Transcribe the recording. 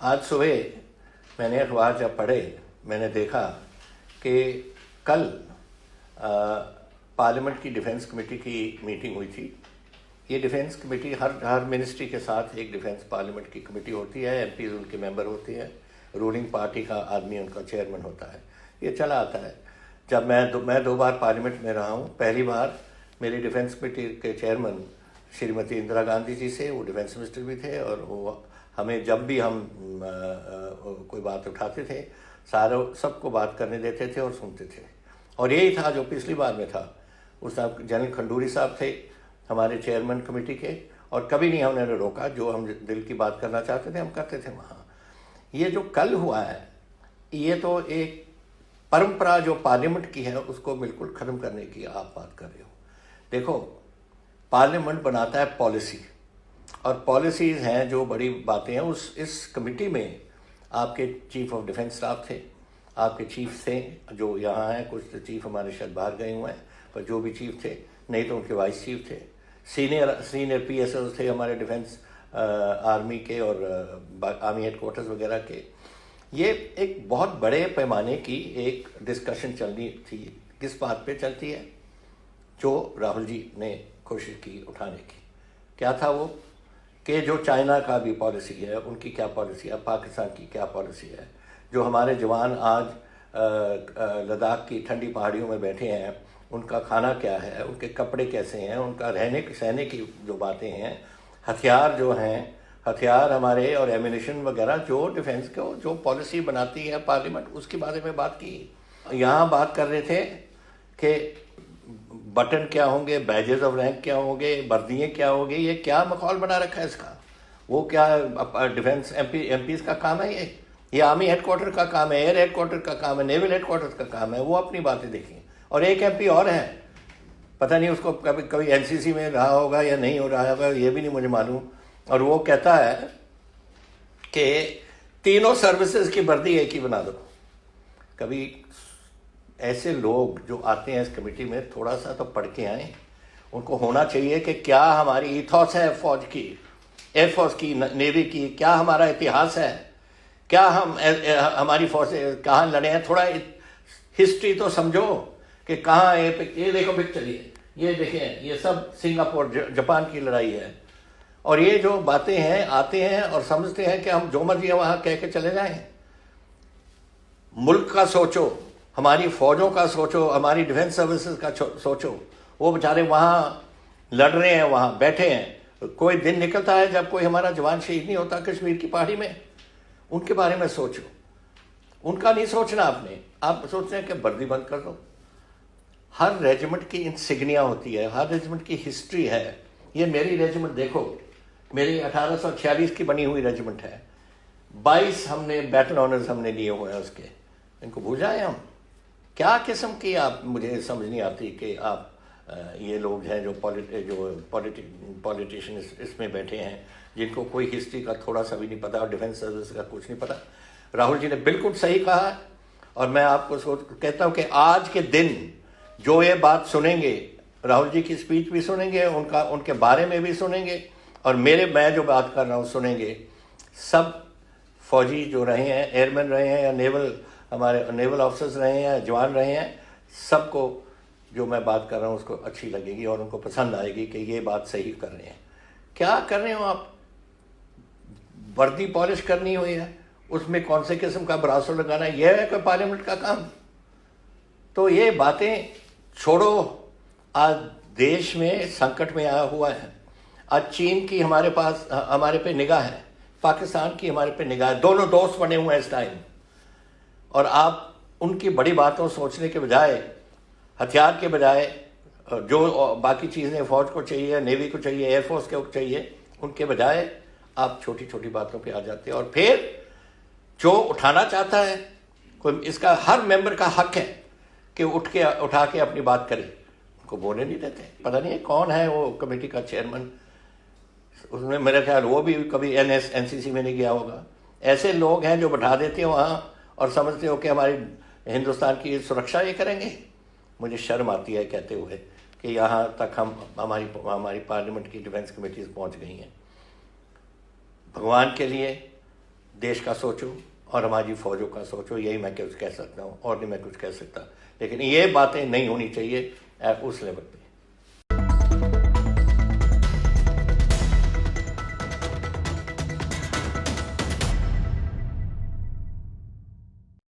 आज सुबह मैंने अखबार जब पढ़े, मैंने देखा कि कल पार्लियामेंट की डिफेंस कमेटी की मीटिंग हुई थी। ये डिफेंस कमेटी हर मिनिस्ट्री के साथ एक डिफेंस पार्लियामेंट की कमेटी होती है, एमपीज उनके मेंबर होते हैं, रूलिंग पार्टी का आदमी उनका चेयरमैन होता है। ये चला आता है। जब मैं दो बार पार्लियामेंट में रहा हूँ। पहली बार मेरी डिफेंस कमेटी के चेयरमैन श्रीमती इंदिरा गांधी जी से, वो डिफेंस मिनिस्टर भी थे, और वो हमें जब भी हम कोई बात उठाते थे सबको बात करने देते थे और सुनते थे। और यही था जो पिछली बार में था। उस साहब जनरल खंडूरी साहब थे हमारे चेयरमैन कमेटी के, और कभी नहीं हमने रोका। जो हम दिल की बात करना चाहते थे हम करते थे वहाँ। ये जो कल हुआ है, ये तो एक परंपरा जो पार्लियामेंट की है उसको बिल्कुल ख़त्म करने की आप बात कर रहे हो। देखो, पार्लियामेंट बनाता है पॉलिसी, और पॉलिसीज़ हैं जो बड़ी बातें हैं। इस कमेटी में आपके चीफ ऑफ डिफेंस स्टाफ थे, आपके चीफ थे जो यहाँ हैं, कुछ तो चीफ हमारे शायद बाहर गए हुए हैं, पर जो भी चीफ थे, नहीं तो उनके वाइस चीफ थे, सीनियर PSOs थे हमारे डिफेंस आर्मी के और आर्मी हेडक्वार्टर्स वगैरह के। ये एक बहुत बड़े पैमाने की एक डिस्कशन चलनी थी। किस बात पे चलती है? जो राहुल जी ने कोशिश की उठाने की। क्या था वो? कि जो चाइना का भी पॉलिसी है, उनकी क्या पॉलिसी है, पाकिस्तान की क्या पॉलिसी है, जो हमारे जवान आज लद्दाख की ठंडी पहाड़ियों में बैठे हैं, उनका खाना क्या है, उनके कपड़े कैसे हैं, उनका सहने की जो बातें हैं, हथियार जो हैं, हथियार हमारे और एमिनेशन वगैरह, जो डिफेंस को जो पॉलिसी बनाती है पार्लियामेंट, उसके बारे में बात की। यहाँ बात कर रहे थे कि बटन क्या होंगे, बैजेस ऑफ रैंक क्या होंगे, वर्दियाँ क्या होंगी। ये क्या माहौल बना रखा है इसका? वो क्या डिफेंस एमपीज का काम है? ये आर्मी हेडक्वार्टर का काम है, एयर हेडक्वार्टर का काम है, नेवल हेडक्वार्टर का काम है। वो अपनी बातें देखिए। और एक MP और है, पता नहीं उसको कभी NCC में रहा होगा या नहीं हो रहा होगा, ये भी नहीं मुझे मालूम। और वो कहता है कि तीनों सर्विसेज की वर्दी एक ही बना दो। कभी ऐसे लोग जो आते हैं इस कमेटी में, थोड़ा सा तो पढ़ के आए। उनको होना चाहिए कि क्या हमारी ईथॉस है फौज की, एयरफोर्स की, नेवी की, क्या हमारा इतिहास है, क्या हमारी फौजें कहाँ लड़े हैं। थोड़ा हिस्ट्री तो समझो कि कहाँ ये देखो पिक्चर, ये देखें, ये सब सिंगापुर जापान की लड़ाई है। और ये जो बातें हैं, आते हैं और समझते हैं कि हम जो मर्जी वहाँ कह के चले जाएं। मुल्क का सोचो, हमारी फौजों का सोचो, हमारी डिफेंस सर्विसेज का सोचो। वो बेचारे वहाँ लड़ रहे हैं, वहाँ बैठे हैं। कोई दिन निकलता है जब कोई हमारा जवान शहीद नहीं होता कश्मीर की पहाड़ी में। उनके बारे में सोचो। उनका नहीं सोचना आपने। आप सोचते हैं कि वर्दी बंद कर दो। हर रेजिमेंट की इंसिग्निया होती है, हर रेजिमेंट की हिस्ट्री है। ये मेरी रेजिमेंट देखो, मेरी 1846 की बनी हुई रेजिमेंट है। 22 हमने बैटल ऑनर्स हमने लिए हुए हैं उसके। इनको भूल जाए हम? क्या किस्म की आप, मुझे समझ नहीं आती कि आप ये लोग हैं जो पॉलिटिशियन इसमें बैठे हैं, जिनको कोई हिस्ट्री का थोड़ा सा भी नहीं पता और डिफेंस सर्विस का कुछ नहीं पता। राहुल जी ने बिल्कुल सही कहा, और मैं आपको कहता हूँ कि आज के दिन जो ये बात सुनेंगे, राहुल जी की स्पीच भी सुनेंगे, उनके बारे में भी सुनेंगे, और मैं जो बात कर रहा हूँ सुनेंगे। सब फौजी जो रहे हैं, एयरमैन रहे हैं या हमारे नेवल ऑफिसर्स रहे हैं या जवान रहे हैं, सबको जो मैं बात कर रहा हूँ उसको अच्छी लगेगी और उनको पसंद आएगी कि ये बात सही कर रहे हैं। क्या कर रहे हो आप? वर्दी पॉलिश करनी हुई है, उसमें कौन से किस्म का ब्रासो लगाना, यह है कि पार्लियामेंट का काम? तो ये बातें छोड़ो। आज देश में संकट में आया हुआ है। आज चीन की हमारे पे निगाह है, पाकिस्तान की हमारे पे निगाह है। दोनों दोस्त बने हुए हैं इस टाइम। और आप उनकी बड़ी बातों सोचने के बजाय, हथियार के बजाय, जो बाकी चीज़ें फौज को चाहिए, नेवी को चाहिए, एयरफोर्स को चाहिए, उनके बजाय आप छोटी छोटी बातों पे आ जाते हैं। और फिर जो उठाना चाहता है कोई, इसका हर मेंबर का हक है कि उठा के अपनी बात करे। उनको बोलने नहीं देते। पता नहीं कौन है वो कमेटी का चेयरमैन, उसमें मेरा ख्याल वो भी कभी NCC में नहीं गया होगा। ऐसे लोग हैं जो बैठा देते हैं वहाँ और समझते हो कि हमारी हिंदुस्तान की सुरक्षा ये करेंगे। मुझे शर्म आती है कहते हुए कि यहाँ तक हमारी पार्लियामेंट की डिफेंस कमेटीज पहुँच गई हैं। भगवान के लिए देश का सोचो और हमारी फौजों का सोचो, यही मैं कुछ कह सकता हूँ, और नहीं मैं कुछ कह सकता। लेकिन ये बातें नहीं होनी चाहिए उस लेवल पे।